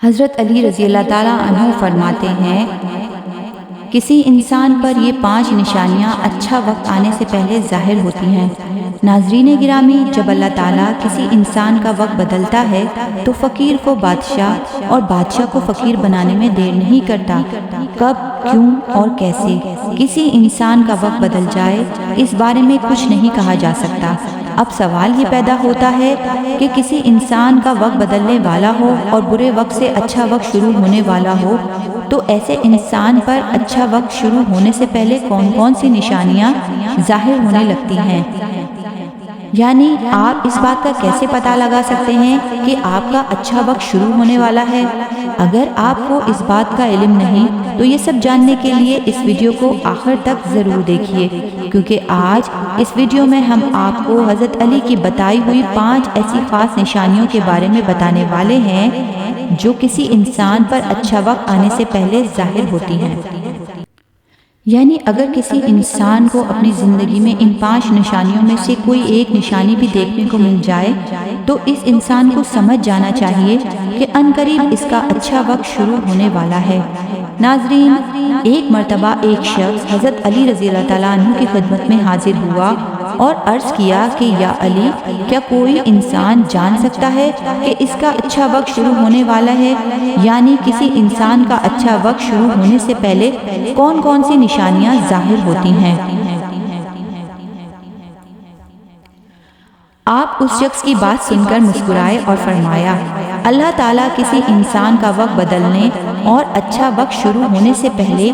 حضرت علی رضی اللہ تعالیٰ عنہ فرماتے ہیں، کسی انسان پر یہ 5 نشانیاں اچھا وقت آنے سے پہلے ظاہر ہوتی ہیں۔ ناظرین گرامی، جب اللہ تعالیٰ کسی انسان کا وقت بدلتا ہے تو فقیر کو بادشاہ اور بادشاہ کو فقیر بنانے میں دیر نہیں کرتا۔ کب، کیوں اور کیسے کسی انسان کا وقت بدل جائے، اس بارے میں کچھ نہیں کہا جا سکتا۔ اب سوال یہ پیدا ہوتا ہے کہ کسی انسان کا وقت بدلنے والا ہو اور برے وقت سے اچھا وقت شروع ہونے والا ہو، تو ایسے انسان پر اچھا وقت شروع ہونے سے پہلے کون کون سی نشانیاں ظاہر ہونے لگتی ہیں؟ یعنی آپ اس بات کا کیسے پتہ لگا سکتے ہیں کہ آپ کا اچھا وقت شروع ہونے والا ہے؟ اگر آپ کو اس بات کا علم نہیں تو یہ سب جاننے کے لیے اس ویڈیو کو آخر تک ضرور دیکھیے، کیونکہ آج اس ویڈیو میں ہم آپ کو حضرت علی کی بتائی ہوئی 5 ایسی خاص نشانیوں کے بارے میں بتانے والے ہیں جو کسی انسان پر اچھا وقت آنے سے پہلے ظاہر ہوتی ہیں۔ یعنی اگر کسی انسان کو اپنی زندگی میں ان 5 نشانیوں میں سے کوئی ایک نشانی بھی دیکھنے کو مل جائے تو اس انسان کو سمجھ جانا چاہیے کہ عنقریب اس کا اچھا وقت شروع ہونے والا ہے۔ ناظرین، ایک مرتبہ ایک شخص حضرت علی رضی اللہ تعالیٰ عنہ کی خدمت میں حاضر ہوا اور عرض کیا کہ یا علی، کیا کوئی انسان جان سکتا ہے کہ اس کا اچھا وقت شروع ہونے والا ہے؟ یعنی کسی انسان کا اچھا وقت شروع ہونے سے پہلے کون کون سی نشانیاں ظاہر ہوتی ہیں؟ آپ اس شخص کی بات سن کر مسکرائے اور فرمایا، اللہ تعالیٰ کسی انسان کا وقت بدلنے اور اچھا وقت شروع ہونے سے پہلے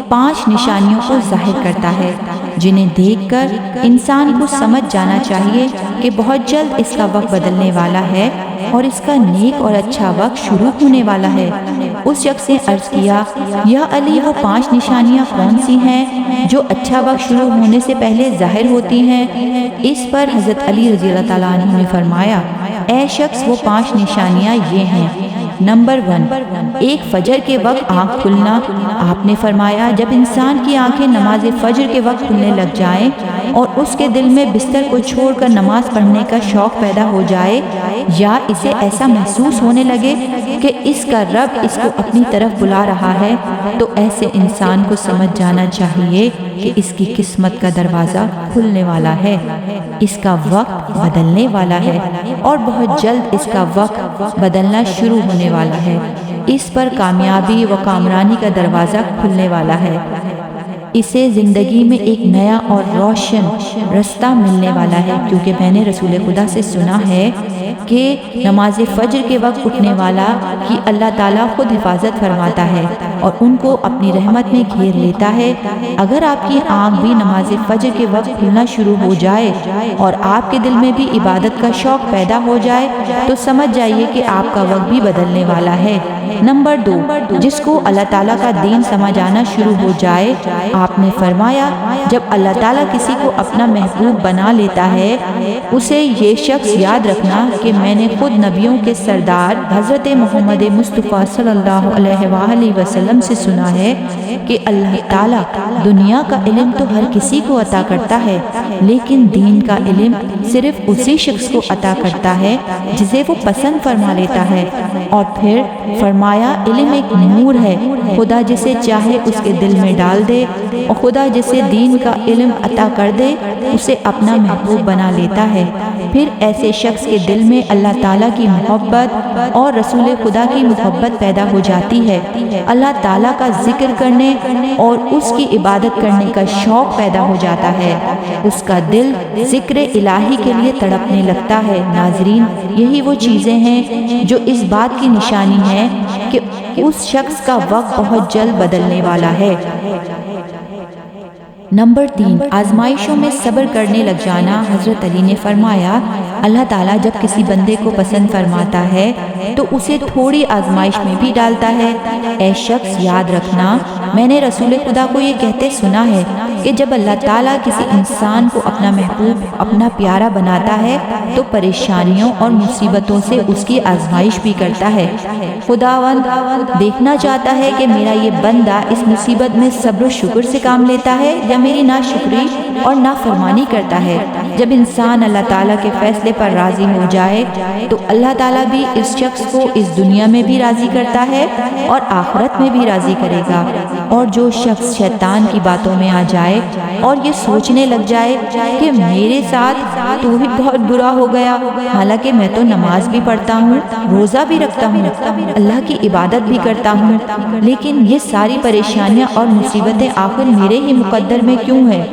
5 نشانیوں کو ظاہر کرتا ہے، جنہیں دیکھ کر انسان کو سمجھ جانا چاہیے کہ بہت جلد اس کا وقت بدلنے والا ہے اور اس کا نیک اور اچھا وقت شروع ہونے والا ہے۔ اس شخص نے عرض کیا، یا علی، وہ 5 نشانیاں کون سی ہیں جو اچھا وقت شروع ہونے سے پہلے ظاہر ہوتی ہیں؟ اس پر حضرت علی رضی اللہ تعالیٰ عنہ نے فرمایا، اے شخص، وہ 5 نشانیاں یہ ہیں۔ نمبر 1، ایک فجر کے وقت آنکھ کھلنا۔ آپ نے فرمایا، جب انسان کی آنکھیں نماز فجر کے وقت کھلنے لگ جائیں اور اس کے دل میں بستر کو چھوڑ کر نماز پڑھنے کا شوق پیدا ہو جائے، یا اسے ایسا محسوس ہونے لگے کہ اس کا رب اس کو اپنی طرف بلا رہا ہے، تو ایسے انسان کو سمجھ جانا چاہیے کہ اس کی قسمت کا دروازہ کھلنے والا ہے، اس کا وقت بدلنے والا ہے اور بہت جلد اس کا وقت بدلنا شروع ہونے والا ہے۔ اس پر کامیابی و کامرانی کا دروازہ کھلنے والا ہے، اسے زندگی میں ایک نیا اور روشن رستہ ملنے والا ہے، کیونکہ میں نے رسول خدا سے سنا ہے کہ نماز فجر کے وقت اٹھنے والا کی اللہ تعالیٰ خود حفاظت فرماتا ہے اور ان کو اپنی رحمت میں گھیر لیتا ہے۔ اگر آپ کی آنکھ بھی نماز فجر کے وقت کھلنا شروع ہو جائے اور آپ کے دل میں بھی عبادت کا شوق پیدا ہو جائے تو سمجھ جائیے کہ آپ کا وقت بھی بدلنے والا ہے۔ نمبر 2، جس کو اللہ تعالیٰ کا دین سمجھ آنا شروع ہو جائے۔ آپ نے فرمایا، جب اللہ تعالیٰ کسی کو اپنا محبوب بنا لیتا ہے، اسے یہ شخص یاد رکھنا کہ میں نے خود نبیوں کے سردار حضرت محمد مصطفیٰ صلی اللہ علیہ وآلہ وسلم سے سنا ہے کہ اللہ تعالیٰ دنیا کا علم تو ہر کسی کو عطا کرتا ہے، لیکن دین کا علم صرف اسی شخص کو عطا کرتا ہے جسے وہ پسند فرما لیتا ہے۔ اور پھر فرمایا، علم ایک نور ہے، خدا جسے چاہے اس کے دل میں ڈال دے، اور خدا جسے دین کا علم عطا کر دے اسے اپنا محبوب بنا لیتا ہے۔ پھر ایسے شخص کے دل میں اللہ تعالیٰ کی محبت اور رسول خدا کی محبت پیدا ہو جاتی ہے، اللہ تعالیٰ کا ذکر کرنے اور اس کی عبادت کرنے کا شوق پیدا ہو جاتا ہے، اس کا دل ذکر الہی کے لیے تڑپنے لگتا ہے۔ ناظرین، یہی وہ چیزیں ہیں جو اس بات کی نشانی ہے کہ اس شخص کا وقت بہت جلد بدلنے والا ہے۔ نمبر 3، آزمائشوں میں صبر کرنے لگ جانا۔ حضرت علی نے فرمایا، اللہ تعالیٰ جب کسی بندے کو پسند فرماتا ہے تو اسے تھوڑی آزمائش میں بھی ڈالتا ہے۔ اے شخص، یاد رکھنا، میں نے رسول خدا کو یہ کہتے سنا ہے کہ جب اللہ تعالیٰ کسی انسان کو اپنا محبوب، اپنا پیارا بناتا ہے تو پریشانیوں اور مصیبتوں سے اس کی آزمائش بھی کرتا ہے۔ خداوند دیکھنا چاہتا ہے کہ میرا یہ بندہ اس مصیبت میں صبر و شکر سے کام لیتا ہے یا میری ناشکری اور نافرمانی کرتا ہے۔ جب انسان اللہ تعالیٰ کے فیصلے پر راضی ہو جائے تو اللہ تعالیٰ بھی اس شخص کو اس دنیا میں بھی راضی کرتا ہے اور آخرت میں بھی راضی کرے گا۔ اور جو شخص شیطان کی باتوں میں آ جائے اور یہ سوچنے لگ جائے کہ میرے ساتھ تو بھی بہت برا ہو گیا، حالانکہ میں تو نماز بھی پڑھتا ہوں، روزہ بھی رکھتا ہوں، اللہ کی عبادت بھی کرتا ہوں، لیکن یہ ساری پریشانیاں اور مصیبتیں آخر میرے ہی مقدر میں کیوں ہیں؟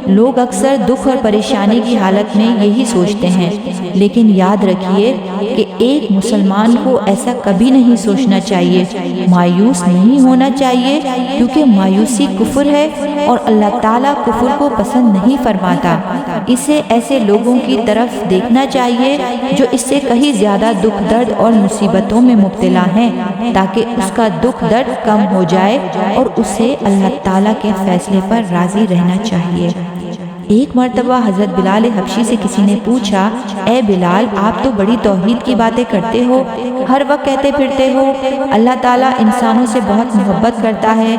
لوگ اکثر دکھ اور پریشانی کی حالت میں یہی سوچتے ہیں، لیکن یاد رکھیے کہ ایک مسلمان کو ایسا کبھی نہیں سوچنا چاہیے، مایوس نہیں ہونا چاہیے، کیونکہ مایوسی کفر ہے اور اللہ تعالیٰ کفر کو پسند نہیں فرماتا۔ اسے ایسے لوگوں کی طرف دیکھنا چاہیے جو اس سے کہیں زیادہ دکھ درد اور مصیبتوں میں مبتلا ہیں، تاکہ اس کا دکھ درد کم ہو جائے اور اسے اللہ تعالیٰ کے فیصلے پر راضی رہنا چاہیے۔ ایک مرتبہ حضرت بلال حبشی سے کسی نے پوچھا، اے بلال، آپ تو بڑی توحید کی باتیں کرتے ہو، ہر وقت کہتے پھرتے ہو اللہ تعالیٰ انسانوں سے بہت محبت کرتا ہے،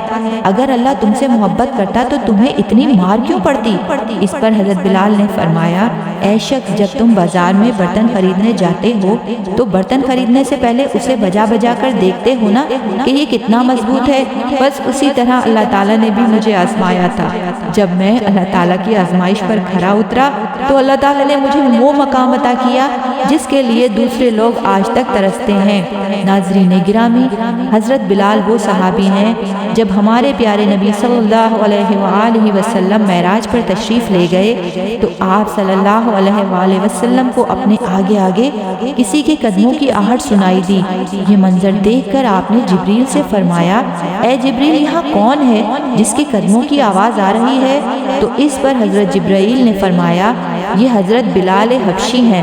اگر اللہ تم سے محبت کرتا تو تمہیں اتنی مار کیوں پڑتی؟ اس پر حضرت بلال نے فرمایا، اے شخص، جب تم بازار میں برتن خریدنے جاتے ہو تو برتن خریدنے سے پہلے اسے بجا بجا کر دیکھتے ہو نا کہ یہ کتنا مضبوط ہے؟ بس اسی طرح اللہ تعالیٰ نے بھی مجھے آزمایا تھا۔ جب میں اللہ تعالیٰ کی آزمائش پر کھرا اترا تو اللہ تعالیٰ نے مجھے وہ مقام عطا کیا جس کے لیے دوسرے لوگ آج تک ترستے ہیں۔ ناظرین گرامی، حضرت بلال وہ صحابی ہیں جب ہمارے پیارے نبی صلی اللہ علیہ وآلہ وسلم معراج پر تشریف لے گئے تو آپ صلی اللہ علیہ وآلہ وسلم کو اپنے آگے آگے کسی کے قدموں کی آہٹ سنائی دی۔ یہ منظر دیکھ کر آپ نے جبریل سے فرمایا، اے جبریل، یہاں کون ہے جس کے قدموں کی آواز آ رہی ہے؟ تو اس پر حضرت جبرائیل نے فرمایا، یہ حضرت بلال حبشی ہیں۔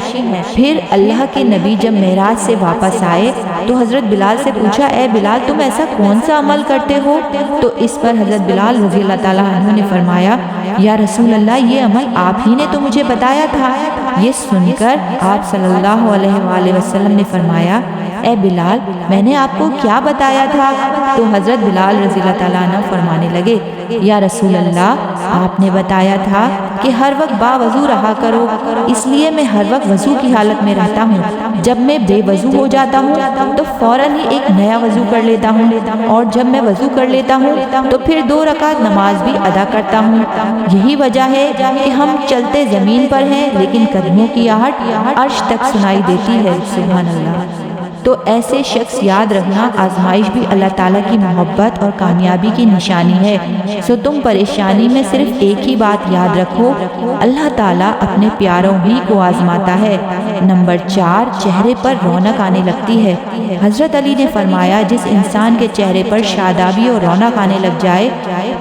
پھر اللہ کے نبی جب معراج سے واپس آئے تو حضرت بلال سے پوچھا، اے بلال، تم ایسا کون سا عمل کرتے ہو؟ تو اس پر حضرت بلال رضی اللہ تعالیٰ عنہ نے فرمایا، یا رسول اللہ، یہ عمل آپ ہی نے تو مجھے بتایا تھا۔ یہ سن کر آپ صلی اللہ علیہ وآلہ وسلم نے فرمایا، اے بلال، میں نے آپ کو کیا بتایا تھا؟ تو حضرت بلال رضی اللہ تعالیٰ عنہ فرمانے لگے، یا رسول اللہ، آپ نے بتایا تھا کہ ہر وقت باوضو رہا کرو، اس لیے میں ہر وقت وضو کی حالت میں رہتا ہوں۔ جب میں بے وضو ہو جاتا ہوں تو فوراً ہی ایک نیا وضو کر لیتا ہوں، اور جب میں وضو کر لیتا ہوں تو پھر 2 رکعت نماز بھی ادا کرتا ہوں۔ یہی وجہ ہے کہ ہم چلتے زمین پر ہیں لیکن قدموں کی آہٹ عرش تک سنائی دیتی ہے۔ سبحان اللہ۔ تو ایسے شخص یاد رکھنا، آزمائش بھی اللہ تعالیٰ کی محبت اور کامیابی کی نشانی ہے۔ سو تم پریشانی میں صرف ایک ہی بات یاد رکھو، اللہ تعالیٰ اپنے پیاروں ہی کو آزماتا ہے۔ نمبر 4، چہرے پر رونق آنے لگتی ہے۔ حضرت علی نے فرمایا، جس انسان کے چہرے پر شادابی اور رونق آنے لگ جائے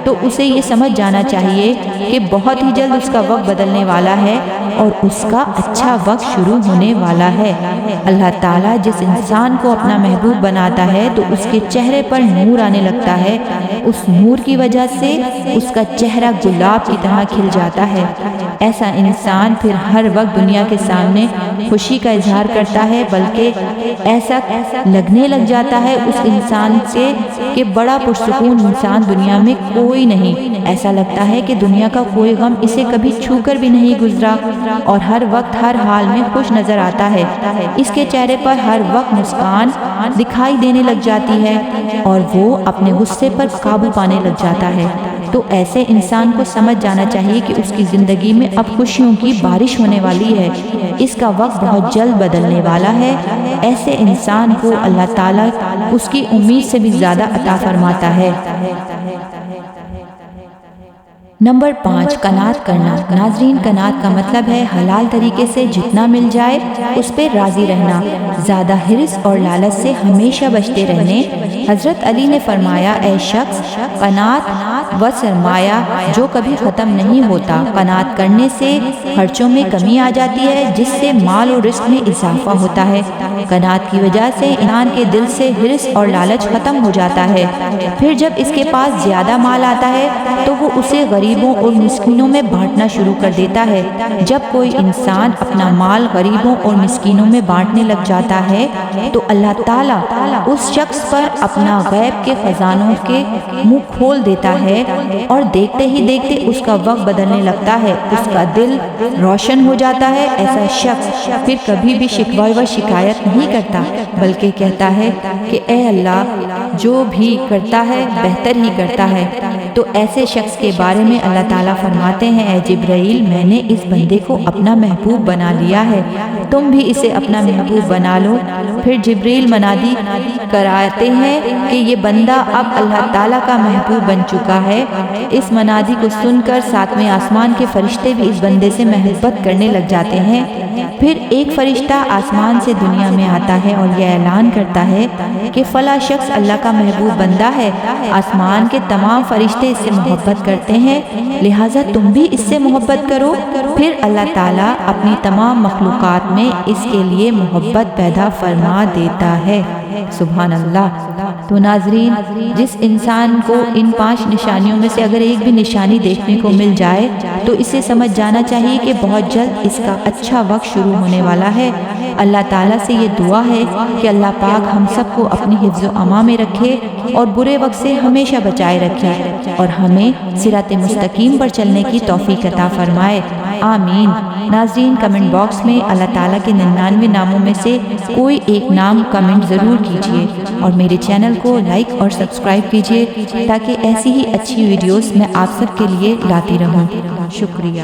تو اسے یہ سمجھ جانا چاہیے کہ بہت ہی جلد اس کا وقت بدلنے والا ہے اور اس کا اچھا وقت شروع ہونے والا ہے۔ اللہ تعالیٰ جس انسان کو اپنا محبوب بناتا ہے تو اس کے چہرے پر نور آنے لگتا ہے، اس نور کی وجہ سے اس کا چہرہ گلاب کی طرح کھل جاتا ہے۔ ایسا انسان پھر ہر وقت دنیا کے سامنے خوشی کا اظہار کرتا ہے، بلکہ ایسا لگنے لگ جاتا ہے اس انسان سے کہ بڑا پرسکون انسان دنیا میں کوئی نہیں۔ ایسا لگتا ہے کہ دنیا کا کوئی غم اسے کبھی چھو کر بھی نہیں گزرا، اور ہر وقت ہر حال میں خوش نظر آتا ہے۔ اس کے چہرے پر ہر وقت مسکان دکھائی دینے لگ جاتی ہے اور وہ اپنے غصے پر قابو پانے لگ جاتا ہے۔ تو ایسے انسان کو سمجھ جانا چاہیے کہ اس کی زندگی میں اب خوشیوں کی بارش ہونے والی ہے، اس کا وقت بہت جلد بدلنے والا ہے۔ ایسے انسان کو اللہ تعالیٰ اس کی امید سے بھی زیادہ عطا فرماتا ہے۔ نمبر 5، قناعت کرنا۔ ناظرین، قناعت کا مطلب ہے حلال طریقے سے جتنا مل جائے اس پہ راضی رہنا، زیادہ حرص اور لالچ سے ہمیشہ بچتے رہنے۔ حضرت علی نے فرمایا، اے شخص، قناعت و سرمایہ جو کبھی ختم نہیں ہوتا۔ قناعت کرنے سے خرچوں میں کمی آ جاتی ہے، جس سے مال و رزق میں اضافہ ہوتا ہے۔ قناعت کی وجہ سے انسان کے دل سے حرص اور لالچ ختم ہو جاتا ہے۔ پھر جب اس کے پاس زیادہ مال آتا ہے تو وہ اسے غریب غریبوں اور مسکینوں میں بانٹنا شروع کر دیتا ہے۔ جب کوئی انسان اپنا مال غریبوں اور مسکینوں میں بانٹنے لگ جاتا ہے تو اللہ تعالیٰ اس شخص پر اپنا غیب کے خزانوں کے منہ کھول دیتا ہے اور دیکھتے ہی دیکھتے اس کا وقت بدلنے لگتا ہے، اس کا دل روشن ہو جاتا ہے۔ ایسا شخص پھر کبھی بھی شکوہ و شکایت نہیں کرتا، بلکہ کہتا ہے کہ اے اللہ، جو بھی کرتا ہے بہتر ہی کرتا ہے۔ تو ایسے شخص کے بارے میں اللہ تعالیٰ فرماتے ہیں، اے جبرائیل، میں نے اس بندے کو اپنا محبوب بنا لیا ہے، تم بھی اسے اپنا محبوب بنا لو۔ پھر جبرائیل منادی کراتے ہیں کہ یہ بندہ اب اللہ تعالیٰ کا محبوب بن چکا ہے۔ اس منادی کو سن کر ساتویں آسمان کے فرشتے بھی اس بندے سے محبت کرنے لگ جاتے ہیں۔ پھر ایک فرشتہ آسمان سے دنیا میں آتا ہے اور یہ اعلان کرتا ہے کہ فلاں شخص اللہ کا محبوب بندہ ہے، آسمان کے تمام فرشتے اس سے محبت کرتے ہیں، لہٰذا تم بھی اس سے محبت کرو۔ پھر اللہ تعالیٰ اپنی تمام مخلوقات میں اس کے لیے محبت پیدا فرما دیتا ہے۔ سبحان اللہ۔ تو ناظرین، جس انسان کو ان 5 نشانیوں میں سے اگر ایک بھی نشانی دیکھنے کو مل جائے تو اسے سمجھ جانا چاہیے کہ بہت جلد اس کا اچھا وقت شروع ہونے والا ہے۔ اللہ تعالیٰ سے یہ دعا ہے کہ اللہ پاک ہم سب کو اپنی حفظ و امان میں رکھے اور برے وقت سے ہمیشہ بچائے رکھے اور ہمیں صراط مستقیم پر چلنے کی توفیق عطا فرمائے، آمین۔ ناظرین، کمنٹ باکس میں اللہ تعالیٰ کے 99 ناموں میں سے کوئی ایک نام کمنٹ ضرور کیجیے اور میرے چینل کو لائک اور سبسکرائب کیجیے تاکہ ایسی ہی اچھی ویڈیوز میں آپ سب کے لیے لاتی رہوں۔ شکریہ۔